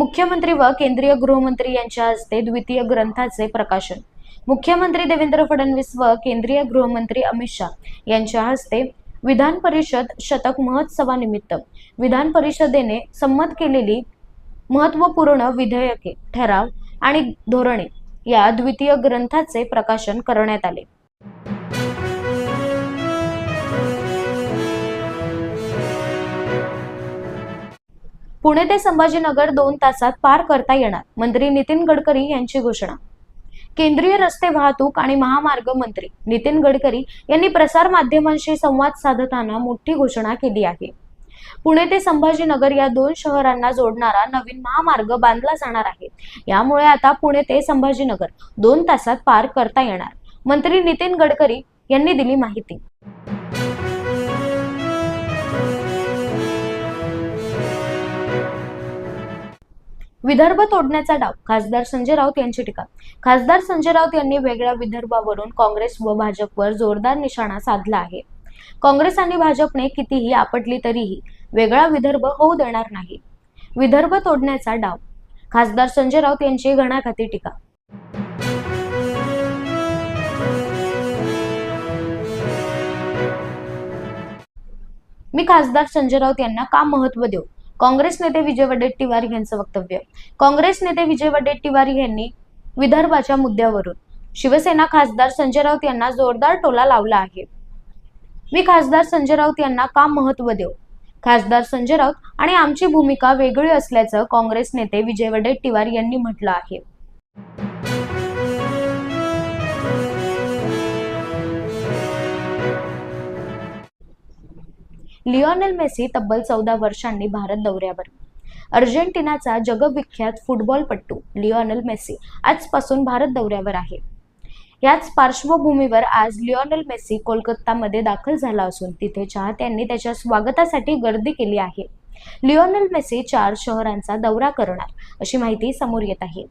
मुख्यमंत्री व केंद्रीय गृहमंत्री यांच्या हस्ते द्वितीय ग्रंथाचे प्रकाशन। मुख्यमंत्री देवेंद्र फडणवीस व केंद्रीय गृहमंत्री अमित शाह यांच्या हस्ते विधान परिषद शतक महोत्सवानिमित्त विधान परिषदेने संमत केलेली महत्त्वपूर्ण विधेयके, ठराव आणि धोरणे या द्वितीय ग्रंथाचे प्रकाशन करण्यात आले। पुणे ते संभाजीनगर 2 तासात पार करता येणार, मंत्री नितीन गडकरी यांची घोषणा। केंद्रीय रस्ते वाहतूक आणि महामार्ग मंत्री नितीन गडकरी यांनी प्रसार माध्यमांशी संवाद साधताना मोठी घोषणा केली आहे। पुणे ते संभाजीनगर या 2 शहरांना जोडणारा नवीन महामार्ग बांधला जाणार आहे। यामुळे आता पुणे ते संभाजीनगर 2 तासात पार करता येणार, मंत्री नितीन गडकरी यांनी दिली माहिती। विदर्भ तोडण्याचा डाव, खासदार संजय राऊत यांची टीका। खासदार संजय राऊत यांनी वेगळ्या विदर्भावरून काँग्रेस व भाजपवर जोरदार निशाणा साधला आहे। काँग्रेस आणि भाजपने कितीही आपटली तरीही वेगळा विदर्भ होऊ देणार नाही। विदर्भ तोडण्याचा डाव, खासदार संजय राऊत यांची घणाघाती टीका। मी खासदार संजय राऊत यांना का महत्त्व देऊ, काँग्रेस नेते विजय वडेट्टीवार यांचं वक्तव्य। काँग्रेस नेते विजय वडेट्टीवार यांनी विदर्भाच्या मुद्द्यावरून शिवसेना खासदार संजय राऊत यांना जोरदार टोला लावला आहे। मी खासदार संजय राऊत यांना का महत्त्व देऊ, खासदार संजय राऊत आणि आमची भूमिका वेगळी असल्याचं काँग्रेस नेते विजय वडेट्टीवार यांनी म्हटलं आहे। लिओनेल मेसी तब्बल 14 वर्षांनी भारत दौऱ्यावर। अर्जेंटिनाचा जगविख्यात फुटबॉलपटू लिओनेल मेसी आजपासून भारत दौऱ्यावर आहे। याच पार्श्वभूमीवर आज लिओनेल मेसी कोलकातामध्ये दाखल झाला असून तिथे चाहत्यांनी त्याच्या स्वागतासाठी गर्दी केली आहे। लिओनेल मेसी 4 शहरांचा दौरा करणार अशी माहिती समोर येत आहे।